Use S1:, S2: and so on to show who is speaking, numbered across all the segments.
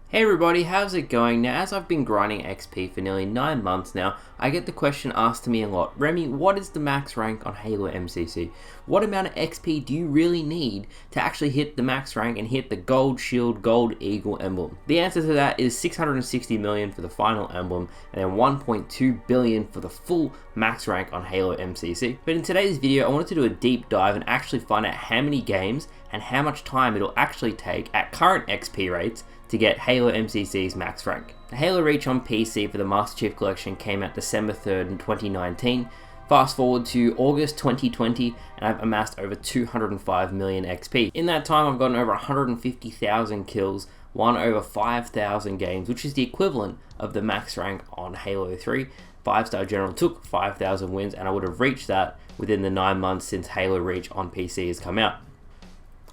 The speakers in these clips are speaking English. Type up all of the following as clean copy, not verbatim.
S1: Hey everybody, how's it going? Now, as I've been grinding XP for nearly 9 months now, I get the question asked to me a lot. Remy, what is the max rank on Halo MCC? What amount of XP do you really need to actually hit the max rank and hit the gold shield, gold eagle emblem? The answer to that is 660 million for the final emblem and then 1.2 billion for the full max rank on Halo MCC. But in today's video, I wanted to do a deep dive and actually find out how many games and how much time it'll actually take at current XP rates to get Halo MCC's max rank. The Halo Reach on PC for the Master Chief Collection came out December 3rd in 2019. Fast forward to August 2020 and I've amassed over 205 million XP. In that time I've gotten over 150,000 kills, won over 5,000 games, which is the equivalent of the max rank on Halo 3. 5-star General took 5,000 wins and I would have reached that within the 9 months since Halo Reach on PC has come out.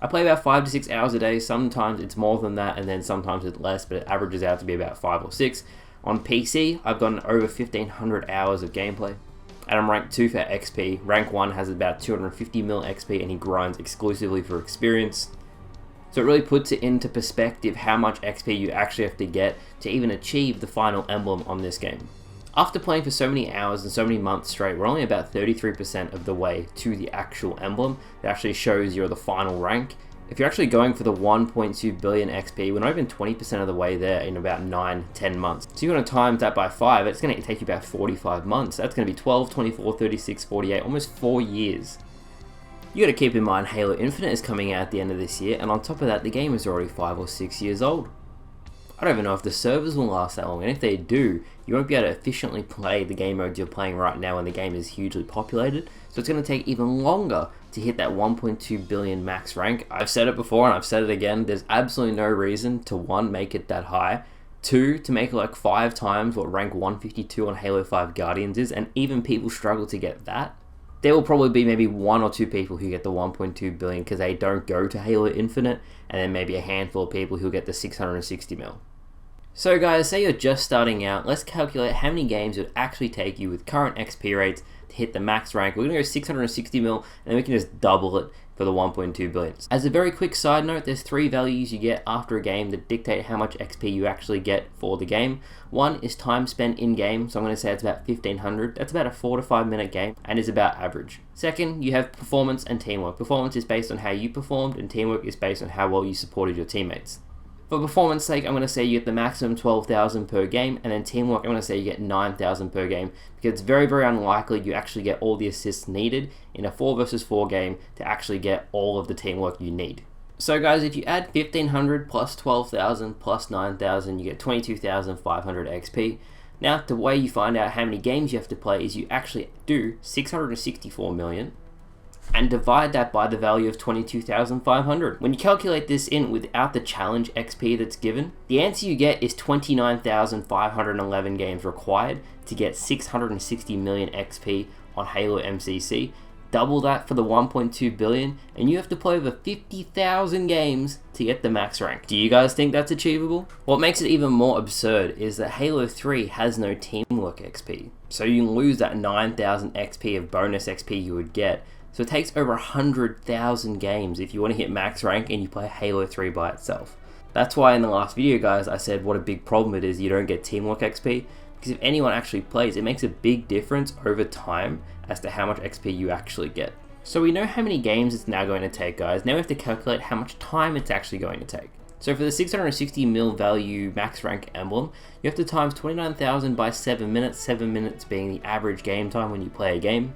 S1: I play about 5 to 6 hours a day. Sometimes it's more than that and then sometimes it's less, but it averages out to be about 5 or 6. On PC, I've gotten over 1,500 hours of gameplay and I'm ranked 2 for XP. Rank 1 has about 250 mil XP and he grinds exclusively for experience. So it really puts it into perspective how much XP you actually have to get to even achieve the final emblem on this game. After playing for so many hours and so many months straight, we're only about 33% of the way to the actual emblem that actually shows you're the final rank. If you're actually going for the 1.2 billion XP, we're not even 20% of the way there in about 9-10 months. So you're going to times that by 5, it's going to take you about 45 months. That's going to be 12, 24, 36, 48, almost 4 years. You got to keep in mind Halo Infinite is coming out at the end of this year, and on top of that the game is already 5 or 6 years old. I don't even know if the servers will last that long, and if they do, you won't be able to efficiently play the game modes you're playing right now when the game is hugely populated, so it's going to take even longer to hit that 1.2 billion max rank. I've said it before and I've said it again, there's absolutely no reason to 1, make it that high, 2, to make it like 5 times what rank 152 on Halo 5 Guardians is, and even people struggle to get that. There will probably be maybe 1 or 2 people who get the 1.2 billion because they don't go to Halo Infinite, and then maybe a handful of people who get the 660 mil. So guys, say you're just starting out, let's calculate how many games it would actually take you with current XP rates to hit the max rank. We're going to go 660 mil and then we can just double it for the 1.2 billion. As a very quick side note, there's 3 values you get after a game that dictate how much XP you actually get for the game. 1 is time spent in game, so I'm going to say it's about 1,500. That's about a 4 to 5 minute game and is about average. Second, you have performance and teamwork. Performance is based on how you performed and teamwork is based on how well you supported your teammates. For performance sake, I'm going to say you get the maximum 12,000 per game, and then teamwork, I'm going to say you get 9,000 per game, because it's very, very unlikely you actually get all the assists needed in a 4 versus 4 game to actually get all of the teamwork you need. So guys, if you add 1,500 plus 12,000 plus 9,000, you get 22,500 XP. Now, the way you find out how many games you have to play is you actually do 664 million, and divide that by the value of 22,500. When you calculate this in without the challenge XP that's given, the answer you get is 29,511 games required to get 660 million XP on Halo MCC. Double that for the 1.2 billion, and you have to play over 50,000 games to get the max rank. Do you guys think that's achievable? What makes it even more absurd is that Halo 3 has no teamwork XP, so you lose that 9,000 XP of bonus XP you would get. So it takes over 100,000 games if you want to hit max rank and you play Halo 3 by itself. That's why in the last video, guys, I said what a big problem it is you don't get teamwork XP, because if anyone actually plays, it makes a big difference over time as to how much XP you actually get. So we know how many games it's now going to take, guys. Now we have to calculate how much time it's actually going to take. So for the 660 mil value max rank emblem, you have to times 29,000 by 7 minutes, 7 minutes being the average game time when you play a game.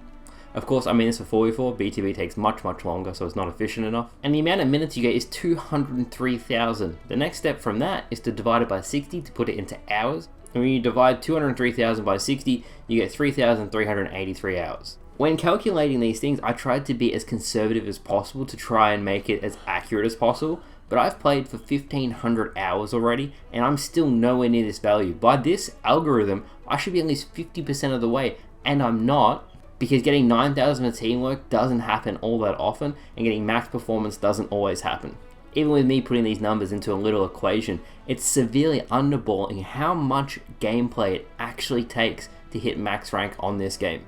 S1: Of course, I mean this for 4v4, BTB takes much longer, so it's not efficient enough. And the amount of minutes you get is 203,000. The next step from that is to divide it by 60 to put it into hours. And when you divide 203,000 by 60, you get 3,383 hours. When calculating these things, I tried to be as conservative as possible to try and make it as accurate as possible. But I've played for 1,500 hours already, and I'm still nowhere near this value. By this algorithm, I should be at least 50% of the way, and I'm not. Because getting 9,000 of teamwork doesn't happen all that often, and getting max performance doesn't always happen. Even with me putting these numbers into a little equation, it's severely underballing how much gameplay it actually takes to hit max rank on this game.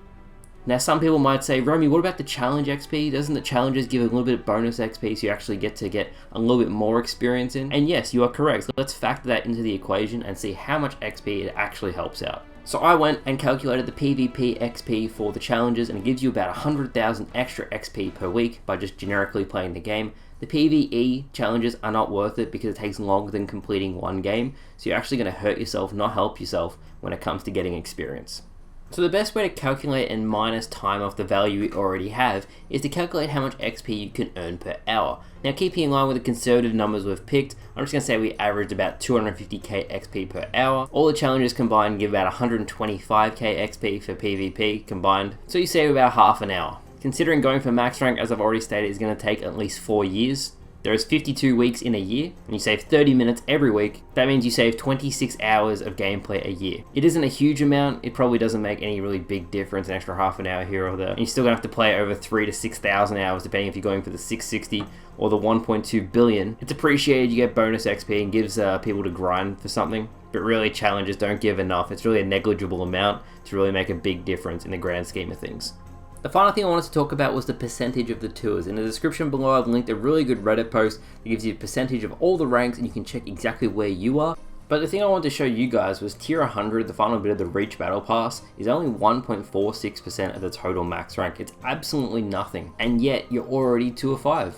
S1: Now some people might say, Romy, what about the challenge XP? Doesn't the challenges give a little bit of bonus XP so you actually get to get a little bit more experience in? And yes, you are correct. So let's factor that into the equation and see how much XP it actually helps out. So I went and calculated the PvP XP for the challenges, and it gives you about 100,000 extra XP per week by just generically playing the game. The PvE challenges are not worth it because it takes longer than completing one game, so you're actually going to hurt yourself, not help yourself when it comes to getting experience. So the best way to calculate and minus time off the value you already have is to calculate how much XP you can earn per hour. Now keeping in line with the conservative numbers we've picked, I'm just going to say we averaged about 250k XP per hour. All the challenges combined give about 125k XP for PvP combined, so you save about half an hour. Considering going for max rank, as I've already stated, is going to take at least 4 years. There is 52 weeks in a year, and you save 30 minutes every week. That means you save 26 hours of gameplay a year. It isn't a huge amount. It probably doesn't make any really big difference, an extra half an hour here or there. And you're still gonna have to play over 3,000 to 6,000 hours, depending if you're going for the 660 or the 1.2 billion. It's appreciated, you get bonus XP and gives people to grind for something. But really, challenges don't give enough. It's really a negligible amount to really make a big difference in the grand scheme of things. The final thing I wanted to talk about was the percentage of the tours. In the description below, I've linked a really good Reddit post that gives you a percentage of all the ranks, and you can check exactly where you are. But the thing I wanted to show you guys was tier 100, the final bit of the Reach Battle Pass, is only 1.46% of the total max rank. It's absolutely nothing, and yet you're already 2 of 5.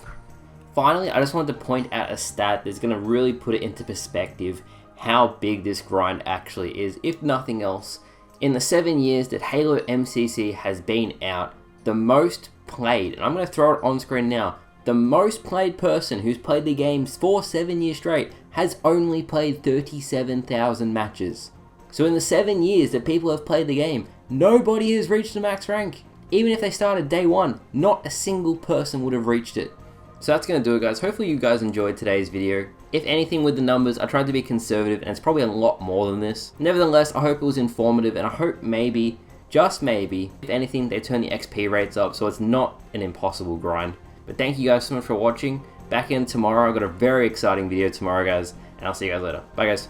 S1: Finally, I just wanted to point out a stat that's going to really put it into perspective how big this grind actually is, if nothing else. In the 7 years that Halo MCC has been out, the most played, and I'm going to throw it on screen now, the most played person who's played the game for 7 years straight has only played 37,000 matches. So in the 7 years that people have played the game, nobody has reached the max rank. Even if they started day 1, not a single person would have reached it. So that's going to do it, guys. Hopefully you guys enjoyed today's video. If anything with the numbers, I tried to be conservative, and it's probably a lot more than this. Nevertheless, I hope it was informative, and I hope maybe, just maybe, if anything, they turn the XP rates up so it's not an impossible grind. But thank you guys so much for watching. Back in tomorrow. I've got a very exciting video tomorrow, guys, and I'll see you guys later. Bye, guys.